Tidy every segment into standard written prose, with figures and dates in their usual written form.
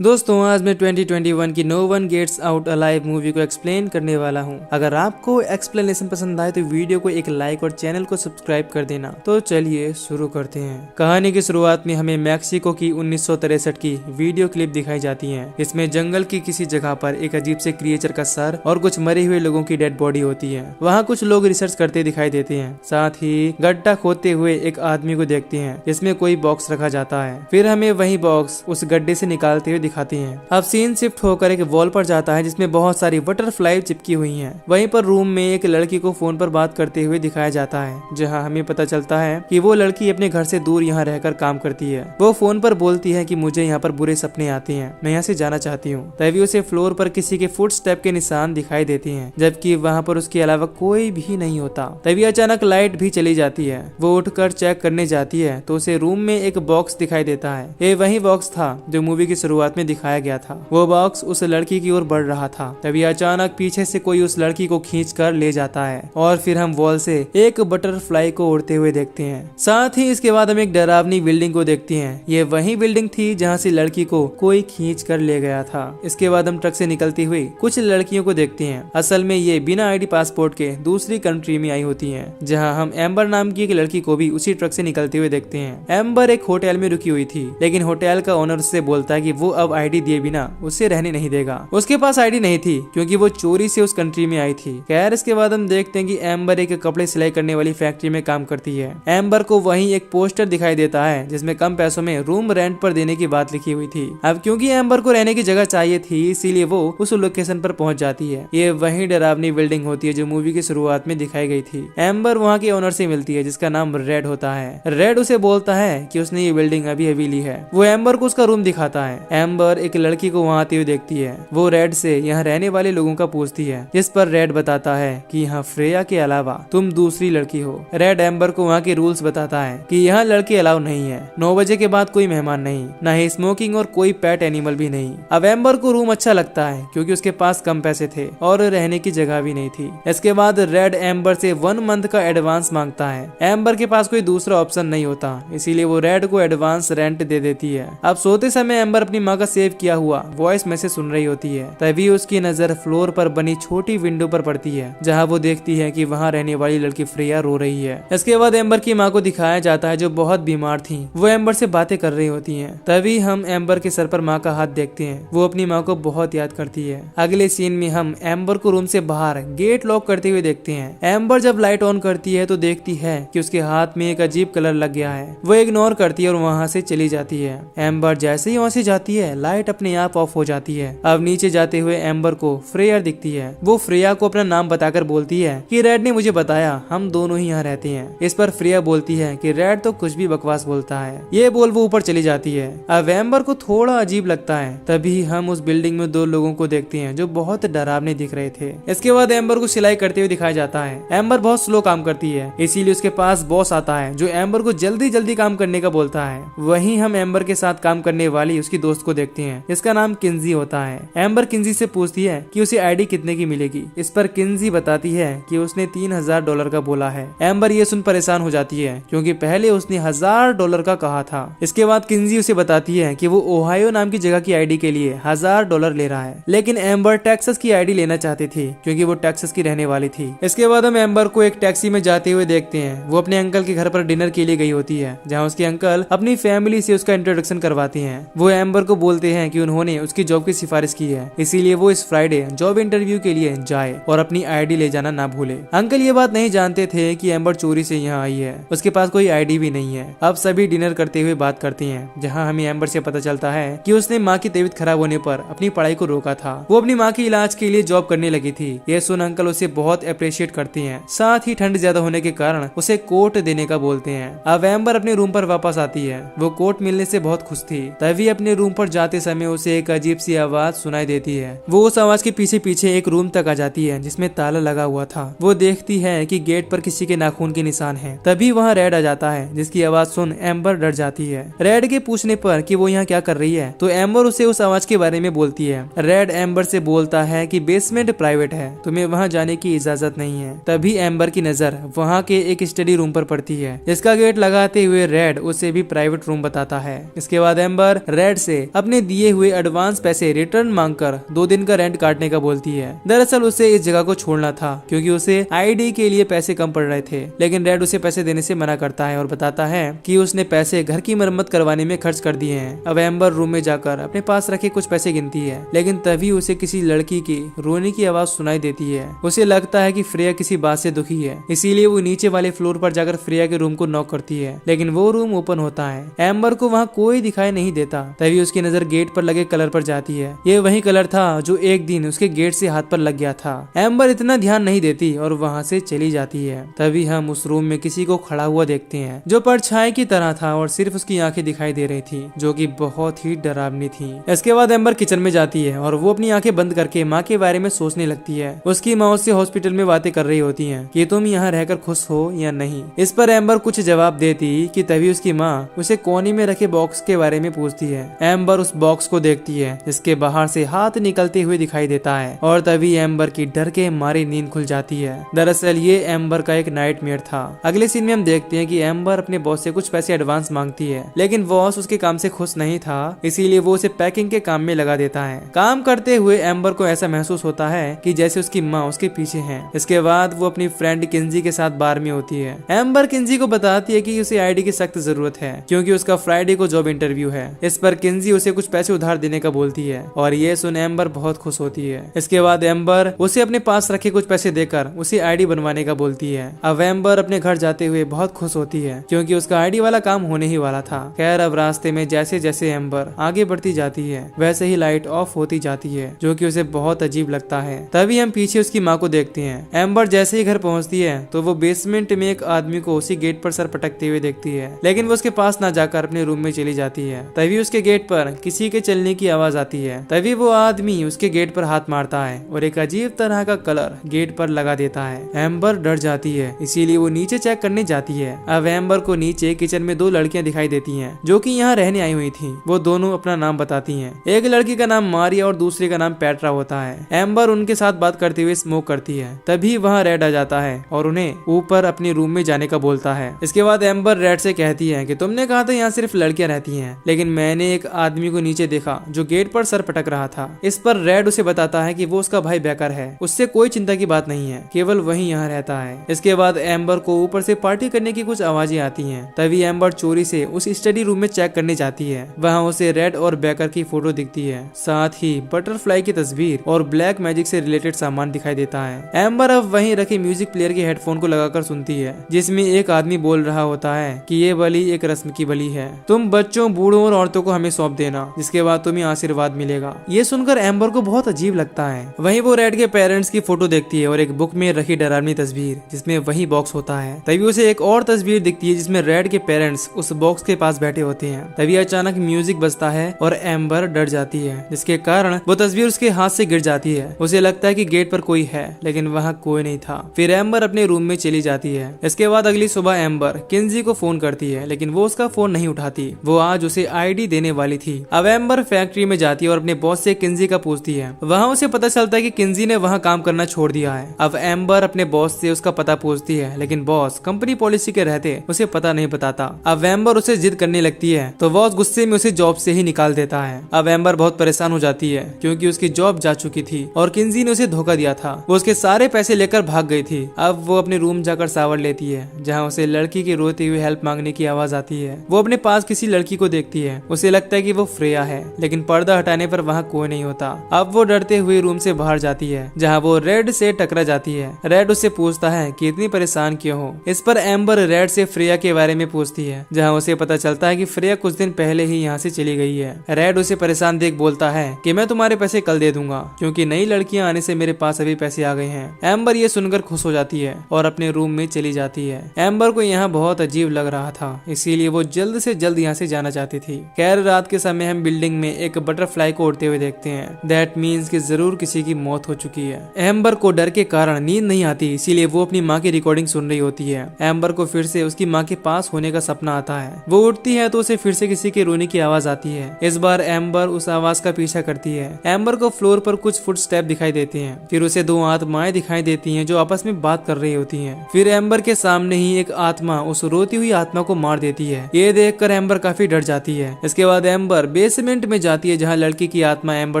दोस्तों आज मैं 2021 की no one gets out alive movie को एक्सप्लेन करने वाला हूं। अगर आपको एक्सप्लेनेशन पसंद आए तो वीडियो को एक लाइक और चैनल को सब्सक्राइब कर देना। तो चलिए शुरू करते हैं। कहानी की शुरुआत में हमें मैक्सिको की 1963 की वीडियो क्लिप दिखाई जाती है। इसमें जंगल की किसी जगह पर एक अजीब से क्रिएचर का सर और कुछ मरे हुए लोगों की डेड बॉडी होती है। वहाँ कुछ लोग रिसर्च करते दिखाई देते हैं। साथ ही गड्ढा खोदते हुए एक आदमी को देखते हैं जिसमें कोई बॉक्स रखा जाता है। फिर हमें वही बॉक्स उस गड्ढे से निकालते हुए दिखाती हैं। अब सीन शिफ्ट होकर एक वॉल पर जाता है जिसमें बहुत सारी बटरफ्लाई चिपकी हुई हैं। वहीं पर रूम में एक लड़की को फोन पर बात करते हुए दिखाया जाता है, जहां हमें पता चलता है कि वो लड़की अपने घर से दूर यहाँ रहकर काम करती है। वो फोन पर बोलती है कि मुझे यहाँ पर बुरे सपने आते हैं, मैं यहाँ से जाना चाहती हूँ। तभी उसे फ्लोर पर किसी के फुट स्टेप के निशान दिखाई देते हैं, जबकि वहाँ पर उसके अलावा कोई भी नहीं होता। तभी अचानक लाइट भी चली जाती है। वो उठकर चेक करने जाती है तो उसे रूम में एक बॉक्स दिखाई देता है। ये वही बॉक्स था जो मूवी की शुरुआत में दिखाया गया था। वो बॉक्स उस लड़की की ओर बढ़ रहा था। तभी अचानक पीछे से कोई उस लड़की को खींच कर ले जाता है और फिर हम वॉल से एक बटरफ्लाई को उड़ते हुए देखते हैं। साथ ही इसके बाद हम एक डरावनी बिल्डिंग को देखते हैं। ये वही बिल्डिंग थी जहाँ से लड़की को कोई खींच कर ले गया था। इसके बाद हम ट्रक से निकलती हुई कुछ लड़कियों को देखते हैं। असल में ये बिना आईडी पासपोर्ट के दूसरी कंट्री में आई होती है, जहाँ हम एम्बर नाम की एक लड़की को भी उसी ट्रक से निकलते हुए देखते हैं। एम्बर एक होटल में रुकी हुई थी, लेकिन होटल का ओनर उससे बोलता है कि वो अब आईडी दिए बिना उसे रहने नहीं देगा। उसके पास आईडी नहीं थी क्योंकि वो चोरी से उस कंट्री में आई थी। खैर इसके बाद हम देखते हैं कि एम्बर एक कपड़े सिलाई करने वाली फैक्ट्री में काम करती है। एम्बर को वहीं एक पोस्टर दिखाई देता है जिसमें कम पैसों में रूम रेंट पर देने की बात लिखी हुई थी। अब क्योंकि एम्बर को रहने की जगह चाहिए थी, इसीलिए वो उस लोकेशन पर पहुंच जाती है। ये वही डरावनी बिल्डिंग होती है जो मूवी की शुरुआत में दिखाई गई थी। एम्बर वहाँ के ओनर से मिलती है जिसका नाम रेड होता है। रेड उसे बोलता है कि उसने ये बिल्डिंग अभी अभी ली है। वो एम्बर को उसका रूम दिखाता है। एम्बर एक लड़की को वहाँ आती हुई देखती है। वो रेड से यहाँ रहने वाले लोगों का पूछती है, जिस पर रेड बताता है कि यहाँ फ्रेया के अलावा तुम दूसरी लड़की हो। रेड एम्बर को वहाँ के रूल्स बताता है कि यहाँ लड़के अलाउ नहीं है। 9 बजे के बाद कोई मेहमान नहीं, न ही स्मोकिंग और कोई पेट एनिमल भी नहीं। अब एम्बर को रूम अच्छा लगता है क्योंकि उसके पास कम पैसे थे और रहने की जगह भी नहीं थी। इसके बाद रेड एम्बर से 1 मंथ का एडवांस मांगता है। एम्बर के पास कोई दूसरा ऑप्शन नहीं होता, इसीलिए वो रेड को एडवांस रेंट दे देती है। अब सोते समय एम्बर अपनी माँ का सेव किया हुआ वॉइस मैसेज सुन रही होती है। तभी उसकी नजर फ्लोर पर बनी छोटी विंडो पर पड़ती है, जहाँ वो देखती है कि वहाँ रहने वाली लड़की फ्रेया रो रही है। इसके बाद एम्बर की माँ को दिखाया जाता है जो बहुत बीमार थी। वो एम्बर से बातें कर रही होती हैं। तभी हम एम्बर के सर पर माँ का हाथ देखते हैं। वो अपनी माँ को बहुत याद करती है। अगले सीन में हम एम्बर को रूम से बाहर गेट लॉक करते हुए देखते हैं। एम्बर जब लाइट ऑन करती है तो देखती है कि उसके हाथ में एक अजीब कलर लग गया है। वो इग्नोर करती है और वहाँ से चली जाती है। एम्बर जैसे ही वहाँ से जाती है लाइट अपने आप ऑफ हो जाती है। अब नीचे जाते हुए एम्बर को फ्रेया दिखती है। वो फ्रेया को अपना नाम बताकर बोलती है कि रेड ने मुझे बताया हम दोनों ही यहाँ रहते हैं। इस पर फ्रेया बोलती है कि रेड तो कुछ भी बकवास बोलता है। ये बोल वो ऊपर चली जाती है। अब एम्बर को थोड़ा अजीब लगता है। तभी हम उस बिल्डिंग में 2 लोगों को देखते हैं जो बहुत डरावने दिख रहे थे। इसके बाद एम्बर को सिलाई करते हुए दिखाया जाता है। एम्बर बहुत स्लो काम करती है, इसीलिए उसके पास बॉस आता है जो एम्बर को जल्दी जल्दी काम करने का बोलता है। वहीं हम एम्बर के साथ काम करने वाली उसकी दोस्त को देखते हैं जिसका नाम किंजी होता है। एम्बर किंजी से पूछती है कि उसे आईडी कितने की मिलेगी। इस पर किंजी बताती है कि उसने $3000 का बोला है। एम्बर ये सुन परेशान हो जाती है क्योंकि पहले उसने $1000 का कहा था। इसके बाद किंजी उसे बताती है कि वो ओहायो नाम की जगह की आईडी के लिए $1000 ले रहा है, लेकिन एम्बर टेक्सास की आईडी लेना चाहती थी क्योंकि वो टेक्सास की रहने वाली थी। इसके बाद हम एम्बर को एक टैक्सी में जाते हुए देखते हैं। वो अपने अंकल के घर पर डिनर के लिए गई होती है, जहाँ उसके अंकल अपनी फैमिली से उसका इंट्रोडक्शन करवाते हैं। वो एम्बर को बोलते हैं कि उन्होंने उसकी जॉब की सिफारिश की है, इसीलिए वो इस फ्राइडे जॉब इंटरव्यू के लिए जाए और अपनी आईडी ले जाना ना भूले। अंकल ये बात नहीं जानते थे कि एम्बर चोरी से यहाँ आई है। उसके पास कोई आईडी भी नहीं है। अब सभी डिनर करते हुए बात करते हैं, जहाँ हमें एम्बर से पता चलता है कि उसने माँ की तबीयत खराब होने पर अपनी पढ़ाई को रोका था। वो अपनी माँ के इलाज के लिए जॉब करने लगी थी। ये सुन अंकल उसे बहुत अप्रिशिएट करते हैं। साथ ही ठंड ज्यादा होने के कारण उसे कोट देने का बोलते हैं। अब एम्बर अपने रूम पर वापस आती है। वो कोट मिलने से बहुत खुश थी। तभी अपने रूम पर जाते समय उसे एक अजीब सी आवाज सुनाई देती है। वो उस आवाज के पीछे पीछे एक रूम तक आ जाती है जिसमें ताला लगा हुआ था। वो देखती है कि गेट पर किसी के नाखून के निशान हैं। तभी वहाँ रेड आ जाता है जिसकी आवाज सुन एम्बर डर जाती है। रेड के पूछने पर कि वो यहाँ क्या कर रही है तो एम्बर उसे उस आवाज के बारे में बोलती है। रेड एम्बर से बोलता है कि बेसमेंट प्राइवेट है, तुम्हें वहाँ जाने की इजाजत नहीं है। तभी एम्बर की नजर वहाँ के एक स्टडी रूम पर पड़ती है जिसका गेट लगाते हुए रेड उसे भी प्राइवेट रूम बताता है। इसके बाद एम्बर रेड से अपनी अपने दिए हुए एडवांस पैसे रिटर्न मांगकर 2 दिन का रेंट काटने का बोलती है। दरअसल उसे इस जगह को छोड़ना था क्योंकि उसे आईडी के लिए पैसे कम पड़ रहे थे, लेकिन रेड उसे पैसे देने से मना करता है और बताता है कि उसने पैसे घर की मरम्मत करवाने में खर्च कर दिए हैं। अब एम्बर रूम में जाकर अपने पास रखे कुछ पैसे गिनती है, लेकिन तभी उसे किसी लड़की की रोने की आवाज सुनाई देती है। उसे लगता है कि फ्रेया किसी बात से दुखी है, इसीलिए वो नीचे वाले फ्लोर पर जाकर फ्रेया के रूम को नॉक करती है, लेकिन वो रूम ओपन होता है। एम्बर को वहाँ कोई दिखाई नहीं देता। तभी उसकी नजर गेट पर लगे कलर पर जाती है। ये वही कलर था जो एक दिन उसके गेट से हाथ पर लग गया था। एम्बर इतना ध्यान नहीं देती और वहाँ से चली जाती है। तभी हम उस रूम में किसी को खड़ा हुआ देखते हैं जो परछाई की तरह था और सिर्फ उसकी आंखें दिखाई दे रही थी, जो कि बहुत ही डरावनी थी। इसके बाद एम्बर किचन में जाती है और वो अपनी आंखें बंद करके माँ के बारे में सोचने लगती है। उसकी माँ उससे हॉस्पिटल में बातें कर रही होती है कि तुम यहाँ रहकर खुश हो या नहीं। इस पर एम्बर कुछ जवाब देती कि तभी उसकी माँ उसे कोने में रखे बॉक्स के बारे में पूछती है। एम्बर उस बॉक्स को देखती है जिसके बाहर से हाथ निकलते हुए दिखाई देता है और तभी एम्बर की डर के मारे नींद खुल जाती है। दरअसल ये एम्बर का एक नाइटमेयर था। अगले सीन में हम देखते हैं कि एम्बर अपने बॉस से कुछ पैसे एडवांस मांगती है, लेकिन बॉस उसके काम से खुश नहीं था, इसीलिए वो उसे पैकिंग के काम में लगा देता है। काम करते हुए एम्बर को ऐसा महसूस होता है कि जैसे उसकी माँ उसके पीछे है। इसके बाद वो अपनी फ्रेंड किंजी के साथ बार में होती है। एम्बर किंजी को बताती है कि उसे आईडी की सख्त जरूरत है क्योंकि उसका फ्राइडे को जॉब इंटरव्यू है। इस पर किंजी उसे कुछ पैसे उधार देने का बोलती है और ये सुन एम्बर बहुत खुश होती है। इसके बाद एम्बर उसे अपने पास रखे कुछ पैसे देकर उसे आईडी बनवाने का बोलती है। अब एम्बर अपने घर जाते हुए बहुत खुश होती है क्योंकि उसका आईडी वाला काम होने ही वाला था। खैर अब रास्ते में जैसे जैसे एम्बर आगे बढ़ती जाती है वैसे ही लाइट ऑफ होती जाती है, जो कि उसे बहुत अजीब लगता है। तभी हम पीछे उसकी माँ को देखते हैं। एम्बर जैसे ही घर पहुंचती है तो वो बेसमेंट में एक आदमी को उसी गेट पर सर पटकते हुए देखती है, लेकिन वो उसके पास ना जाकर अपने रूम में चली जाती है। तभी उसके गेट पर किसी के चलने की आवाज आती है। तभी वो आदमी उसके गेट पर हाथ मारता है और एक अजीब तरह का कलर गेट पर लगा देता है। एम्बर डर जाती है, इसीलिए वो नीचे चेक करने जाती है। अब एम्बर को नीचे किचन में 2 लड़कियां दिखाई देती हैं जो कि यहाँ रहने आई हुई थी। वो दोनों अपना नाम बताती हैं। एक लड़की का नाम मारिया और दूसरे का नाम पेट्रा होता है। एम्बर उनके साथ बात करते हुए स्मोक करती है। तभी वहाँ रेड आ जाता है और उन्हें ऊपर अपने रूम में जाने का बोलता है। इसके बाद एम्बर रेड से कहती है कि तुमने कहा था यहाँ सिर्फ लड़कियां रहती हैं, लेकिन मैंने एक आदमी को नीचे देखा जो गेट पर सर पटक रहा था। इस पर रेड उसे बताता है कि वो उसका भाई बेकर है, उससे कोई चिंता की बात नहीं है, केवल वही यहाँ रहता है। इसके बाद एम्बर को ऊपर से पार्टी करने की कुछ आवाजें आती हैं। तभी एम्बर चोरी से उस स्टडी रूम में चेक करने जाती है। वहाँ उसे रेड और बेकर की फोटो दिखती है, साथ ही बटरफ्लाई की तस्वीर और ब्लैक मैजिक से रिलेटेड सामान दिखाई देता है। एम्बर अब वहीं रखे म्यूजिक प्लेयर के हेडफोन को लगाकर सुनती है, जिसमें एक आदमी बोल रहा होता है कि ये बलि एक रस्म की बलि है, तुम बच्चों, बूढ़ों और औरतों को हमें सौंप देना, जिसके बाद तुम्हें आशीर्वाद मिलेगा। ये सुनकर एम्बर को बहुत अजीब लगता है। वहीं वो रेड के पेरेंट्स की फोटो देखती है और एक बुक में रखी डरावनी तस्वीर जिसमें वही बॉक्स होता है। तभी उसे एक और तस्वीर दिखती है जिसमें रेड के पेरेंट्स उस बॉक्स के पास बैठे होते हैं। तभी अचानक म्यूजिक बजता है और एम्बर डर जाती है, जिसके कारण वो तस्वीर उसके हाथ से गिर जाती है। उसे लगता है कि गेट पर कोई है, लेकिन वहाँ कोई नहीं था। फिर एम्बर अपने रूम में चली जाती है। इसके बाद अगली सुबह एम्बर किंजी को फोन करती है, लेकिन वो उसका फोन नहीं उठाती। वो आज उसे आईडी देने वाली थी। अब एम्बर फैक्ट्री में जाती है और अपने बॉस से किंजी का पूछती है। वहाँ उसे पता चलता है कि किंजी ने वहाँ काम करना छोड़ दिया है। अब एम्बर अपने बॉस से उसका पता पूछती है, लेकिन बॉस कंपनी पॉलिसी के रहते उसे पता नहीं बताता। अब एम्बर उसे जिद करने लगती है तो बॉस गुस्से में उसे जॉब से ही निकाल देता है। अब एम्बर बहुत परेशान हो जाती है क्योंकि उसकी जॉब जा चुकी थी और किंजी ने उसे धोखा दिया था। वो उसके सारे पैसे लेकर भाग गई थी। अब वो अपने रूम जाकर शावर लेती है, जहाँ उसे लड़की की रोते हुए हेल्प मांगने की आवाज आती है। वो अपने पास किसी लड़की को देखती है। उसे लगता है कि वो फ्रेया है, लेकिन पर्दा हटाने पर वहाँ कोई नहीं होता। अब वो डरते हुए रूम से बाहर जाती है, जहाँ वो रेड से टकरा जाती है। रेड उससे पूछता है कि इतनी परेशान क्यों हो। इस पर एम्बर रेड से फ्रेया के बारे में पूछती है, जहाँ उसे पता चलता है कि फ्रेया कुछ दिन पहले ही यहाँ से चली गई है। रेड उसे परेशान देख बोलता है कि मैं तुम्हारे पैसे कल दे दूंगा, क्योंकि नई लड़कियां आने से मेरे पास अभी पैसे आ गए हैं। एम्बर ये सुनकर खुश हो जाती है और अपने रूम में चली जाती है। एम्बर को यहाँ बहुत अजीब लग रहा था, इसीलिए वो जल्द से जल्द यहाँ से जाना चाहती थी। खैर रात के समय हम बिल्डिंग में एक बटरफ्लाई को उड़ते हुए देखते हैं। दैट मीन्स कि जरूर किसी की मौत हो चुकी है। एम्बर को डर के कारण नींद नहीं आती, इसीलिए वो अपनी माँ की रिकॉर्डिंग सुन रही होती है। एम्बर को फिर से उसकी माँ के पास होने का सपना आता है। वो उठती है तो उसे फिर से किसी के रोने की आवाज आती है। इस बार एम्बर उस आवाज का पीछा करती है। एम्बर को फ्लोर पर कुछ फुटस्टेप दिखाई देते हैं। फिर उसे 2 आत्माएं दिखाई देती हैं जो आपस में बात कर रही होती हैं। फिर एम्बर के सामने ही एक आत्मा उस रोती हुई आत्मा को मार देती है। ये देखकर एम्बर काफी डर जाती है। इसके बाद एम्बर बेसमेंट में जाती है जहाँ लड़की की आत्मा एम्बर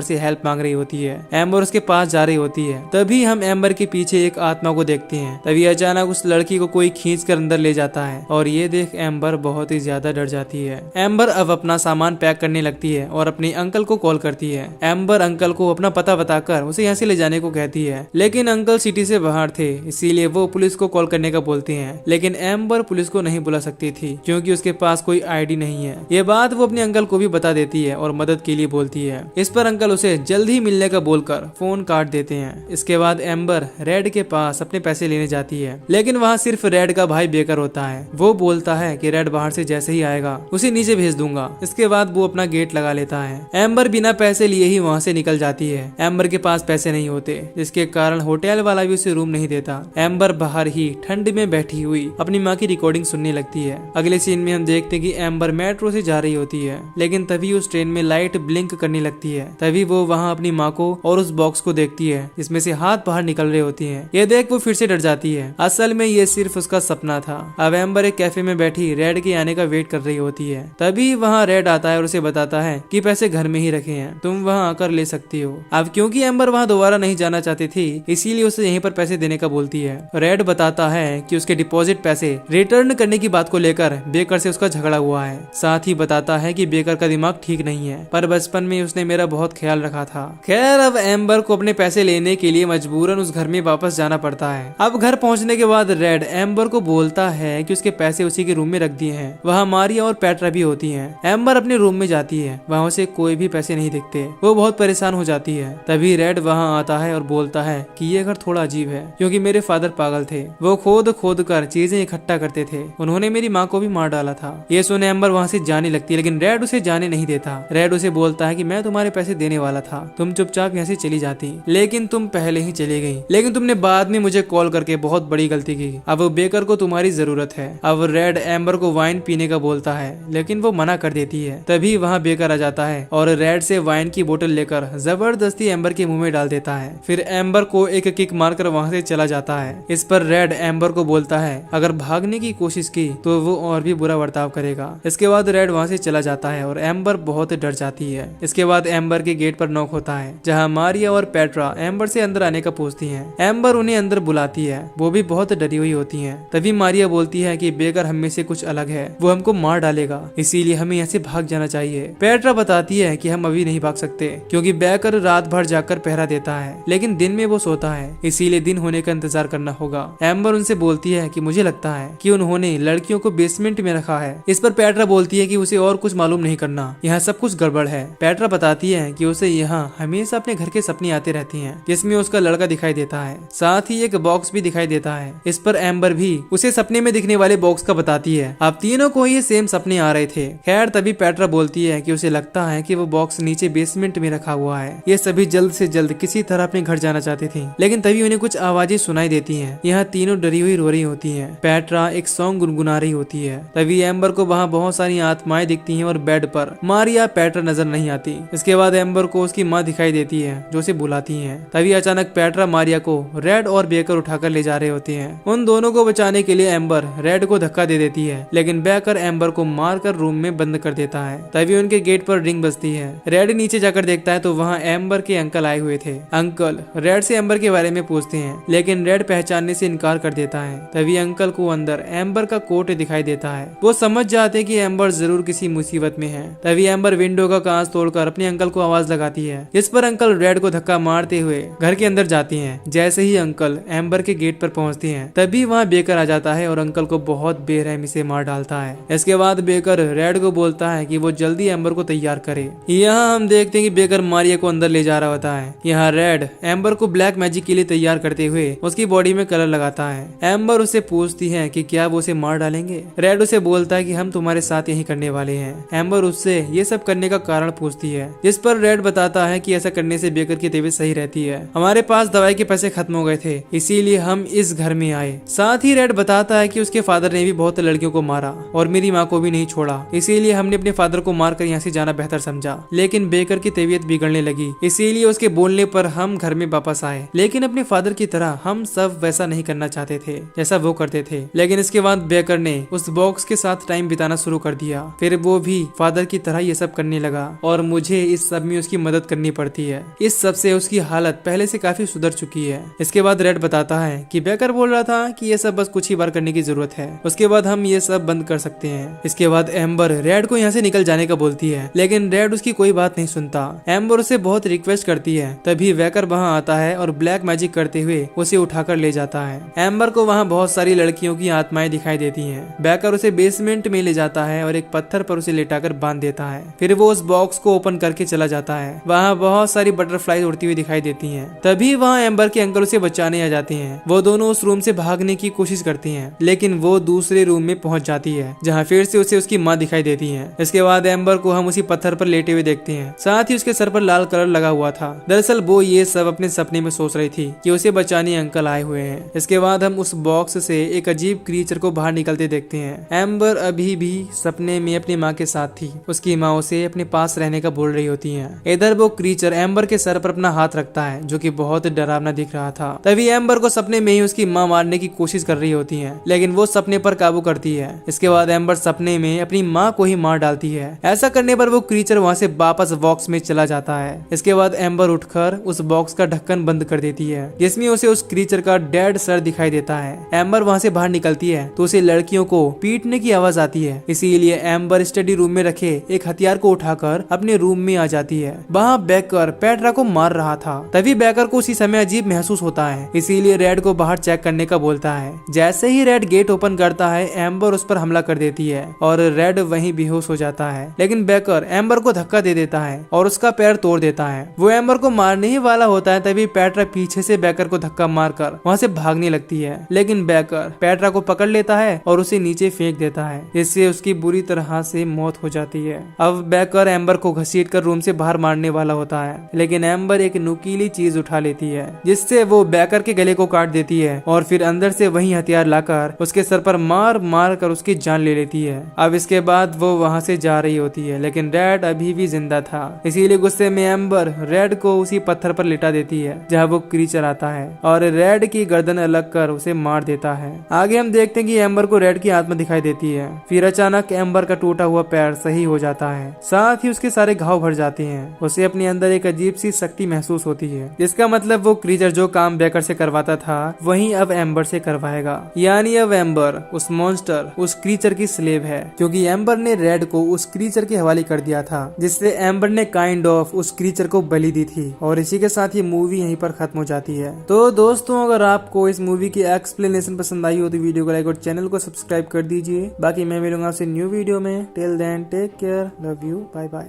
से हेल्प मांग रही होती है। एम्बर उसके पास जा रही होती है, तभी हम एम्बर के पीछे एक आत्मा को देखते हैं। तभी अचानक उस लड़की को कोई खींच कर अंदर ले जाता है और ये देख एम्बर बहुत ही ज्यादा डर जाती है। एम्बर अब अपना सामान पैक करने लगती है और अपने अंकल को कॉल करती है। एम्बर अंकल को अपना पता बताकर उसे यहाँ से ले जाने को कहती है, लेकिन अंकल सिटी से बाहर थे, इसीलिए वो पुलिस को कॉल करने का बोलते हैं। लेकिन एम्बर पुलिस को नहीं बुला सकती थी क्योंकि उसके पास कोई आईडी नहीं है। ये बात वो अपने अंकल को भी बता देती है और मदद के लिए बोलती है। इस पर अंकल उसे जल्द ही मिलने का बोलकर फोन काट देते हैं। इसके बाद एम्बर रेड के पास अपने पैसे लेने जाती है, लेकिन वहाँ सिर्फ रेड का भाई बेकर होता है। वो बोलता है कि रेड बाहर से जैसे ही आएगा उसे नीचे भेज दूंगा। इसके बाद वो अपना गेट लगा लेता है। एम्बर बिना पैसे लिए ही वहाँ से निकल जाती है। एम्बर के पास पैसे नहीं होते, जिसके कारण होटल वाला भी उसे रूम नहीं देता। एम्बर बाहर ही ठंड में बैठी हुई अपनी माँ की रिकॉर्डिंग सुनने लगती है। अगले सीन में हम देखते हैं कि एम्बर मेट्रो से जा रही होती है, लेकिन तभी उस ट्रेन में लाइट ब्लिंक करने लगती है। तभी वो वहाँ अपनी माँ को और उस बॉक्स को देखती है जिसमें से हाथ बाहर निकल रही होती है। ये देख वो फिर से डर जाती है। असल में ये सिर्फ उसका सपना था। अब एम्बर एक कैफे में बैठी रेड के आने का वेट कर रही होती है। तभी वहाँ रेड आता है और उसे बताता है कि पैसे घर में ही रखे हैं, तुम वहाँ आकर ले सकती हो। अब क्योंकि एम्बर वहाँ दोबारा नहीं जाना चाहती थी, इसीलिए उसे यहीं पर पैसे देने का बोलती है। रेड बताता है कि उसके डिपॉजिट पैसे रिटर्न करने की बात को लेकर बेकर से उसका झगड़ा हुआ है। साथ ही बताता है कि बेकर का दिमाग ठीक नहीं है, पर बचपन में उसने मेरा बहुत ख्याल रखा था। खैर अब एम्बर को अपने पैसे लेने के लिए मजबूरन उस घर में वापस जाना पड़ता है। अब घर पहुंचने के बाद रेड एम्बर को बोलता है कि उसके पैसे उसी के रूम में रख दिए हैं। वहाँ मारिया और पेट्रा भी होती हैं। एम्बर अपने रूम में जाती है, वहाँ उसे कोई भी पैसे नहीं दिखते। वो बहुत परेशान हो जाती है। तभी रेड वहाँ आता है और बोलता है कि ये घर थोड़ा अजीब है क्योंकि मेरे फादर पागल थे। वो खोद खोद कर चीजें इकट्ठा करते थे। उन्होंने मेरी माँ को भी मार डाला था। ये सुने एम्बर वहाँ से जाने लगती है, लेकिन रेड उसे जाने नहीं देता। रेड उसे बोलता है कि मैं तुम्हारे पैसे देने वाला था, तुम चुपचाप यहाँ से चली जाती, लेकिन तुम पहले ही चली गई। लेकिन तुमने बाद में मुझे कॉल करके बहुत बड़ी गलती की। अब बेकर को तुम्हारी जरूरत है। अब रेड एम्बर को वाइन पीने का बोलता है, लेकिन वो मना कर देती है। तभी वहाँ बेकर आ जाता है और रेड से वाइन की बोतल लेकर जबरदस्ती एम्बर के मुंह में डाल देता है। फिर एम्बर को एक किक मारकर वहाँ से चला जाता है। इस पर रेड एम्बर को बोलता है अगर भागने की कोशिश की तो वो और भी बुरा बर्ताव करेगा। इसके बाद रेड वहाँ से चला जाता है और एम्बर बहुत डर जाती है। इसके बाद एम्बर के गेट पर नॉक होता है, जहाँ मारिया और पेट्रा एम्बर से अंदर आने का पूछती हैं। एम्बर उन्हें अंदर बुलाती है, वो भी बहुत डरी हुई होती हैं। तभी मारिया बोलती है कि बेकर हम में से कुछ अलग है, वो हमको मार डालेगा, इसीलिए हमें यहाँ से भाग जाना चाहिए। पेट्रा बताती है कि हम अभी नहीं भाग सकते क्योंकि बेकर रात भर जाकर पहरा देता है, लेकिन दिन में वो सोता है, इसीलिए दिन होने का इंतजार करना होगा। एम्बर उनसे बोलती है कि मुझे लगता है कि उन्होंने लड़कियों को बेसमेंट में रखा है। इस पर पेट्रा बोलती है कि उसे और कुछ मालूम नहीं करना, यहाँ सब कुछ गड़बड़ है। पेट्रा बताती है कि उसे यहाँ हमेशा अपने घर के सपने आते रहती हैं, जिसमें उसका लड़का दिखाई देता है, साथ ही एक बॉक्स भी दिखाई देता है। इस पर एम्बर भी उसे सपने में दिखने वाले बॉक्स का बताती है। अब तीनों को ये सेम सपने आ रहे थे। खैर तभी पेट्रा बोलती है कि उसे लगता है कि वो बॉक्स नीचे बेसमेंट में रखा हुआ है। ये सभी जल्द से जल्द किसी तरह अपने घर जाना चाहती थी, लेकिन तभी उन्हें कुछ आवाजें सुनाई देती हैं। यहाँ तीनों डरी हुई रो रही होती हैं। पेट्रा एक सॉन्ग गुनगुना रही होती है। तभी एम्बर को वहाँ बहुत सारी आत्माएं दिखती हैं और बेड पर मारिया पेट्रा नजर नहीं आती। इसके बाद एम्बर को उसकी माँ दिखाई देती है जो उसे बुलाती है। तभी अचानक पेट्रा मारिया को रेड और बेकर उठाकर ले जा रहे होते हैं। उन दोनों को बचाने के लिए एम्बर रेड को धक्का दे देती है, लेकिन बेकर एम्बर को मारकर रूम में बंद कर देता है। तभी उनके गेट पर रिंग बजती है। रेड नीचे जाकर देखता है तो वहाँ एम्बर के अंकल आए हुए थे। अंकल रेड से एम्बर के बारे में पूछते हैं, लेकिन रेड पहचानने से इनकार कर देता है। तभी अंकल को अंदर एम्बर का कोट दिखाई देता है। वो समझ जाते हैं कि एम्बर जरूर किसी मुसीबत में है। तभी एम्बर विंडो का कांच तोड़कर अपने अंकल को आवाज लगाती है, जिस पर अंकल रेड को धक्का मारते हुए घर के अंदर जाती हैं। जैसे ही अंकल एम्बर के गेट पर पहुंचते हैं, तभी वहाँ बेकर आ जाता है और अंकल को बहुत बेरहमी से मार डालता है। इसके बाद बेकर रेड को बोलता है कि वो जल्दी एम्बर को तैयार करे। यहाँ हम देखते हैं कि बेकर मारिया को अंदर ले जा रहा होता है। यहाँ रेड एम्बर को ब्लैक मैजिक के लिए तैयार करते हुए उसकी बॉडी में कलर लगाता है। एम्बर उससे पूछती है कि क्या वो उसे मार डालेंगे। रेड उसे बोलता है कि हम तुम्हारे साथ यही करने वाले हैं। एम्बर उससे ये सब करने का कारण पूछती है, जिस पर रेड बताता है कि ऐसा करने से बेकर की तबीयत सही रहती है। हमारे पास दवाई के पैसे खत्म हो गए थे, इसीलिए हम इस घर में आए। साथ ही रेड बताता है कि उसके फादर ने भी बहुत लड़कियों को मारा और मेरी माँ को भी नहीं छोड़ा, इसीलिए हमने अपने फादर को मारकर यहाँ से जाना बेहतर समझा। लेकिन बेकर की तबीयत बिगड़ने लगी, इसीलिए उसके बोलने पर हम घर में वापस आए। लेकिन अपने फादर की तरह हम सब वैसा नहीं करना चाहते थे जैसा वो करते थे। लेकिन इसके बाद बेकर ने उस बॉक्स के साथ टाइम बिताना शुरू कर दिया। फिर वो भी फादर की तरह ये सब करने लगा और मुझे इस सब में उसकी मदद करनी पड़ती है। इस सब से उसकी हालत पहले से काफी सुधर चुकी है। इसके बाद रेड बताता है कि बेकर बोल रहा था कि ये सब बस कुछ ही बार करने की जरूरत है, उसके बाद हम ये सब बंद कर सकते हैं। इसके बाद एम्बर रेड को यहाँ से निकल जाने का बोलती है, लेकिन रेड उसकी कोई बात नहीं सुनता। एम्बर उसे बहुत रिक्वेस्ट करती है, तभी वेकर वहाँ आता है और ब्लैक मैजिक करते हुए उसे उठाकर ले जाता है। एम्बर को वहाँ बहुत सारी लड़कियों की आत्माएं दिखाई देती हैं। बेकर उसे बेसमेंट में ले जाता है और एक पत्थर पर उसे लेटाकर बांध देता है। फिर वो उस बॉक्स को ओपन करके चला जाता है। वहाँ बहुत सारी बटरफ्लाई उड़ती हुई दिखाई देती हैं। तभी वहाँ एम्बर के अंकल उसे बचाने आ जाते हैं। वो दोनों उस रूम से भागने की कोशिश करती हैं, लेकिन वो दूसरे रूम में पहुंच जाती है, जहाँ फिर से उसे उसकी माँ दिखाई देती है। इसके बाद एम्बर को हम उसी पत्थर पर लेटे हुए देखते हैं, साथ ही उसके सर पर लाल कलर लगा हुआ था। दरअसल वो ये सब अपने सपने में सोच रही थी कि उसे बचाने अंकल आए हुए हैं। इसके बाद हम उस बॉक्स से एक अजीब क्रीचर को बाहर निकलते देखते हैं। एम्बर अभी भी सपने में अपनी माँ के साथ थी। उसकी माँ उसे अपने पास रहने का बोल रही होती है। इधर वो क्रीचर एम्बर के सर पर अपना हाथ रखता है, जो कि बहुत डरावना दिख रहा था। तभी एम्बर को सपने में ही उसकी माँ मारने की कोशिश कर रही होती है, लेकिन वो सपने पर काबू करती है। इसके बाद एम्बर सपने में अपनी माँ को ही मार डालती है। ऐसा करने पर वो क्रीचर वहाँ से वापस बॉक्स में चला जाता है। इसके बाद एम्बर उठकर उस बॉक्स का ढक्कन बंद कर देती है, जिसमें उसे उस क्रीचर का डेड सर दिखाई देता है। एम्बर वहाँ से बाहर निकलती है तो उसे लड़कियों को पीटने की आवाज आती है। इसीलिए एम्बर स्टडी रूम में रखे एक हथियार को उठाकर अपने रूम में आ जाती है। वहाँ बेकर पेट्रा को मार रहा था। तभी बेकर को उसी समय अजीब महसूस होता है, इसीलिए रेड को बाहर चेक करने का बोलता है। जैसे ही रेड गेट ओपन करता है, एम्बर उस पर हमला कर देती है और रेड वहीं बेहोश हो जाता है। लेकिन बेकर एम्बर को धक्का दे देता है और उसका पैर तोड़ देता है। वो एम्बर को मारने ही वाला होता है, तभी पेट्रा पीछे से बेकर को धक्का मारकर वहाँ से भागने लगती है। लेकिन बेकर पेट्रा को पकड़ लेता है और उसे नीचे फेंक देता है, जिससे उसकी बुरी तरह से मौत हो जाती है। अब बेकर एम्बर को घसीटकर रूम से बाहर मारने वाला होता है, लेकिन एम्बर एक नुकीली चीज उठा लेती है, जिससे वो बेकर के गले को काट देती है और फिर अंदर से वही हथियार लाकर उसके सर पर मार मार कर उसकी जान ले लेती है। अब इसके बाद वो वहाँ से जा रही होती है, लेकिन रेड अभी भी जिंदा था। इसीलिए गुस्से में एम्बर रेड को उसी पत्थर पर लिटा देती है जहाँ वो क्रीचर आता है और रेड की गर्दन अलग कर उसे मार देता है। आगे हम देखते हैं कि एम्बर को रेड की आत्मा दिखाई देती है। फिर अचानक एम्बर का टूटा हुआ पैर सही हो जाता है, साथ ही उसके सारे घाव भर जाते हैं। उसे अपने अंदर एक अजीब सी शक्ति महसूस होती है, जिसका मतलब वो क्रीचर जो काम बेकर से करवाता था वही अब एम्बर से करवाएगा। यानी अब एम्बर उस मॉन्स्टर उस क्रीचर की स्लेव है, क्योंकि एम्बर ने रेड को उस क्रीचर के हवाले कर दिया था, जिससे एम्बर ने काइंड ऑफ उस क्रीचर को बलि दी थी। और इसी के साथ ये मूवी यहीं पर खत्म हो जाती है। तो दोस्तों, अगर आपको इस मूवी की एक्सप्लेनेशन पसंद आई हो तो वीडियो को लाइक और चैनल को सब्सक्राइब कर दीजिए। बाकी मैं मिलूंगा आपसे न्यू वीडियो में। Till then take care, love you, bye bye.